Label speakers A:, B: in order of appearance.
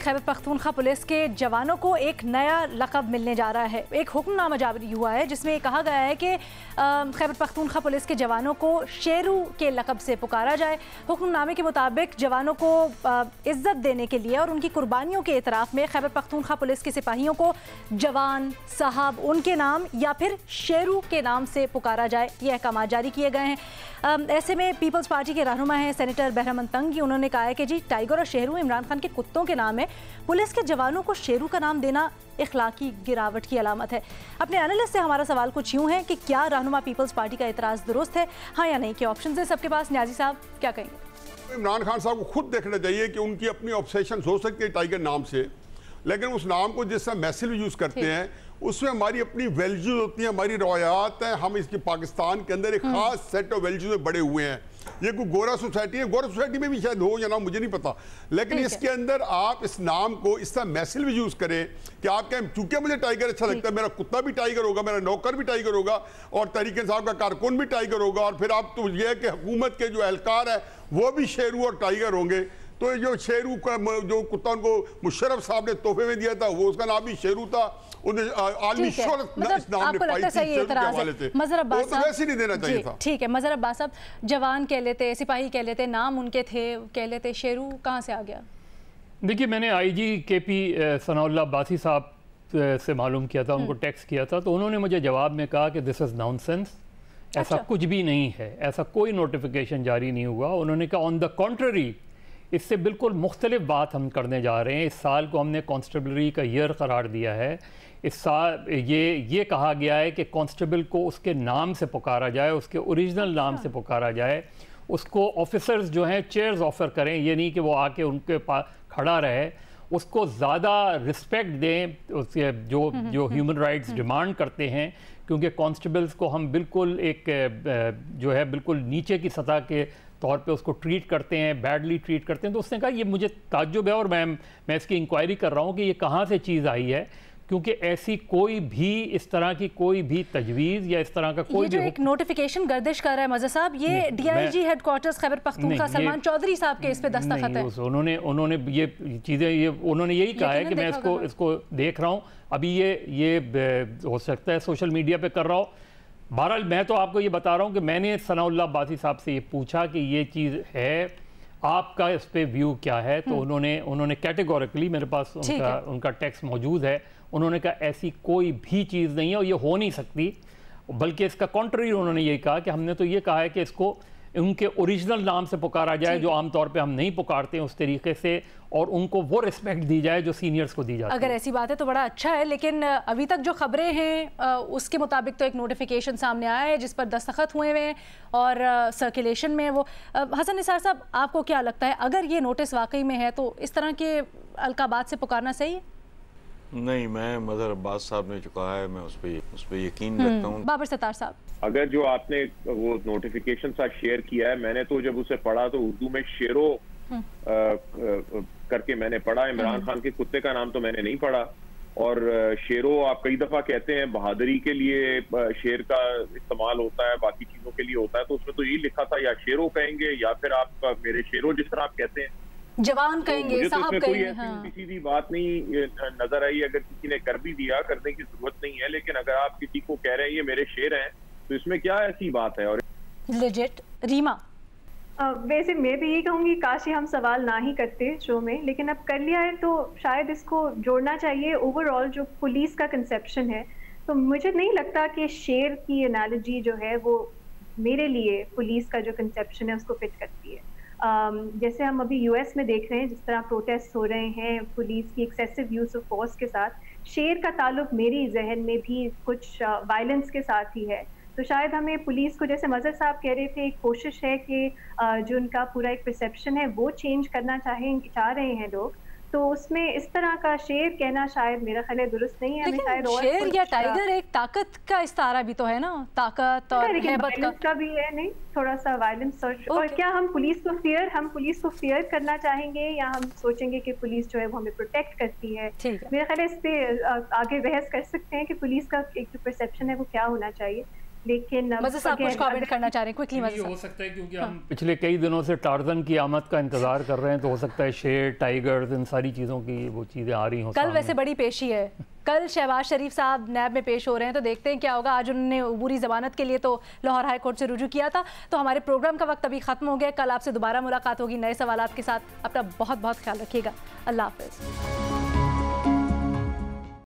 A: Khyber Pakhtunkhwa police के जवानों को एक नया लक़ब मिलने जा रहा है। एक हुक्मनामा जारी हुआ है जिसमें कहा गया है कि खैबर पख्तूनख्वा पुलिस के जवानों को शेरू के लक़ब से पुकारा जाए। हुक्मनामे के मुताबिक जवानों को इज़्ज़त देने के लिए और उनकी कुर्बानियों के एतराफ़ में खैबर पख्तूनख्वा पुलिस के सिपाहियों को जवान, साहब उनके नाम या फिर शेरू के नाम से पुकारा जाए। ये अहकाम जारी किए गए हैं। ऐसे में पीपल्स पार्टी के रहनुमा हैं सेनेटर बहरमन तंगी, उन्होंने कहा है कि जी टाइगर और शेरू इमरान खान के कुत्तों के नाम है, पुलिस के जवानों को शेरू का नाम देना इखलाकी गिरावट की अलामत है। अपने एनालिस्ट से हमारा सवाल कुछ यूँ है कि क्या रहनुमा पीपल्स पार्टी का एतराज़ दुरुस्त है, हाँ या नहीं? के ऑप्शन है सबके पास। न्याजी साहब क्या कहेंगे?
B: इमरान खान साहब को खुद देखना चाहिए कि उनकी अपनी ऑब्सेशन हो सकती है टाइगर नाम से, लेकिन उस नाम को जिस तरह मैसेज यूज़ करते हैं उसमें हमारी अपनी वैल्यूज होती हैं, हमारी रवायात हैं। हम इसके पाकिस्तान के अंदर एक खास सेट ऑफ वैल्यूज में बड़े हुए हैं। ये कोई गोरा सोसाइटी है, गोरा सोसाइटी में भी शायद हो या ना, मुझे नहीं पता, लेकिन इसके अंदर आप इस नाम को इस तरह मैसेज भी यूज़ करें कि आप कहें चूंकि मुझे टाइगर अच्छा लगता है, मेरा कुत्ता भी टाइगर होगा, मेरा नौकर भी टाइगर होगा और तहरीक इंसाफ का कारकुन भी टाइगर होगा, और फिर आप तो ये है कि हुकूमत के जो एहलकार है वो भी शेरू और टाइगर होंगे। तो जो शेरू का जो कुत्ता उनको मुशर्रफ साहब ने तोहफे में दिया था वो उसका नाम भी शेरू था, उन्हें आलमी शोहरत इस नाम ने पाई थी, शेरू के हवाले से। वो तो वैसे नहीं देना चाहिए था।
A: ठीक है, मज़हर अब्बास साहब, जवान कह लेते, सिपाही कह लेते, नाम उनके थे, कह लेते, शेरू कहाँ से आ गया?
C: देखिए, मैंने IG KP सनाउल्लाह अब्बासी साहब से मालूम किया था, उनको टेक्स्ट किया था, तो उन्होंने मुझे जवाब में कहा कि दिस इज़ नॉनसेंस, ऐसा कुछ भी नहीं है, ऐसा कोई नोटिफिकेशन जारी नहीं हुआ। उन्होंने कहा ऑन द कॉन्ट्ररी इससे बिल्कुल मुख्तलिफ बात हम करने जा रहे हैं। इस साल को हमने कॉन्स्टेबलरी का ईयर करार दिया है। इस साल ये कहा गया है कि कांस्टेबल को उसके नाम से पुकारा जाए, उसके ओरिजिनल नाम से पुकारा जाए, उसको ऑफिसर्स जो हैं चेयर्स ऑफ़र करें, ये नहीं कि वो आके उनके पास खड़ा रहे, उसको ज़्यादा रिस्पेक्ट दें, उसके जो ह्यूमन राइट्स डिमांड करते हैं, क्योंकि कांस्टेबल्स को हम बिल्कुल एक जो है बिल्कुल नीचे की सतह के तौर पे उसको ट्रीट करते हैं, बैडली ट्रीट करते हैं। तो उसने कहा ये मुझे ताज्जुब है और मैं इसकी इंक्वायरी कर रहा हूँ कि ये कहाँ से चीज़ आई है, क्योंकि ऐसी कोई भी इस तरह की कोई भी तजवीज़ या इस तरह का कोई
A: जो एक नोटिफिकेशन गर्दिश कर रहा है मज़हर साहब, ये DIG हेडक्वार्टर्स खैबर पख्तूनख्वा सलमान चौधरी साहब के इस पे दस्तखत है।
C: उन्होंने ये चीज़ें उन्होंने यही कहा है कि मैं इसको देख रहा हूँ, अभी ये हो सकता है सोशल मीडिया पे कर रहा हूँ। बहरहाल मैं तो आपको ये बता रहा हूँ कि मैंने सनाउल्लाह अब्बासी साहब से ये पूछा कि ये चीज़ है, आपका इस पे व्यू क्या है, तो उन्होंने कैटेगोरिकली, मेरे पास उनका टेक्स्ट मौजूद है, उन्होंने कहा ऐसी कोई भी चीज़ नहीं है और ये हो नहीं सकती, बल्कि इसका कॉन्ट्ररी उन्होंने ये कहा कि हमने तो ये कहा है कि इसको उनके ओरिजिनल नाम से पुकारा जाए, जो आमतौर पे हम नहीं पुकारते हैं उस तरीके से, और उनको वो रिस्पेक्ट दी जाए जो सीनियर्स को दी जाती है।
A: अगर ऐसी बात है तो बड़ा अच्छा है, लेकिन अभी तक जो खबरें हैं उसके मुताबिक तो एक नोटिफिकेशन सामने आया है जिस पर दस्तखत हुए हुए हैं और सर्कुलेशन में वो। हसन निसार साहब, आपको क्या लगता है, अगर ये नोटिस वाकई में है तो इस तरह के अलकाबात से पुकारना सही है?
D: नहीं, मैं मज़हर अब्बास साहब ने जो कहा है मैं उस पर यकीन रखता हूँ।
A: बाबर सत्तार साहब,
E: अगर जो आपने वो नोटिफिकेशन साथ शेयर किया है, मैंने तो जब उसे पढ़ा तो उर्दू में शेरो करके मैंने पढ़ा, इमरान खान के कुत्ते का नाम तो मैंने नहीं पढ़ा। और शेरो आप कई दफा कहते हैं बहादुरी के लिए शेर का इस्तेमाल होता है, बाकी चीजों के लिए होता है, तो उसमें तो यही लिखा था या शेरो कहेंगे या फिर आप मेरे शेरो जिस तरह आप कहते हैं,
A: जवान कहेंगे,
E: तो
A: साहब कहेंगे।
E: कोई सीधी बात नहीं नजर आई। अगर किसी ने कर भी दिया, करने की जरूरत नहीं है, लेकिन अगर आप किसी को कह रहे हैं ये मेरे शेर हैं तो इसमें क्या ऐसी बात है? और
A: लेजिट रीमा,
F: वैसे मैं भी यही कहूँगी काश हम सवाल ना ही करते शो में, लेकिन अब कर लिया है तो शायद इसको जोड़ना चाहिए। ओवरऑल जो पुलिस का कंसेप्शन है, तो मुझे नहीं लगता कि शेर की एनालॉजी जो है वो मेरे लिए पुलिस का जो कंसेप्शन है उसको फिट करती है। जैसे हम अभी US में देख रहे हैं, जिस तरह प्रोटेस्ट हो रहे हैं पुलिस की एक्सेसिव यूज ऑफ फोर्स के साथ, शेर का ताल्लुक मेरी जहन में भी कुछ वायलेंस के साथ ही है। तो शायद हमें पुलिस को, जैसे मज़हर साहब कह रहे थे, एक कोशिश है कि जो उनका पूरा एक परसेप्शन है वो चेंज करना चाह रहे हैं लोग, तो उसमें इस तरह का शेर कहना शायद मेरा ख्याल है दुरुस्त नहीं है।
A: लेकिन शेर या टाइगर एक ताकत का इस्तारा भी तो है ना, ताकत और हैबत
F: का भी है, नहीं थोड़ा सा वायलेंस। और क्या हम पुलिस को फियर करना चाहेंगे या हम सोचेंगे कि पुलिस जो है वो हमें प्रोटेक्ट करती है? मेरा ख्याल है इस पे आगे बहस कर सकते हैं कि पुलिस का एक जो परसेप्शन है वो क्या होना चाहिए। लेकिन
A: मज़े साहब कुछ कमेंट करना चाह रहे हैं क्विकली?
C: ये हो सकता है क्योंकि हम पिछले कई दिनों से टार्जन की आमद का इंतजार कर रहे हैं, तो हो सकता है शेर, टाइगर्स, इन सारी चीज़ों की वो चीज़ें आ रही हों।
A: कल वैसे बड़ी पेशी है, कल शहबाज शरीफ साहब नैब में पेश हो रहे हैं, तो देखते हैं क्या होगा। आज उन्होंने अबूरी ज़मानत के लिए तो लाहौर हाई कोर्ट से रुजू किया था। तो हमारे प्रोग्राम का वक्त अभी ख़त्म हो गया। कल आपसे दोबारा मुलाकात होगी नए सवालात के साथ। अपना बहुत बहुत ख्याल रखिएगा। अल्लाह हाफ़िज़।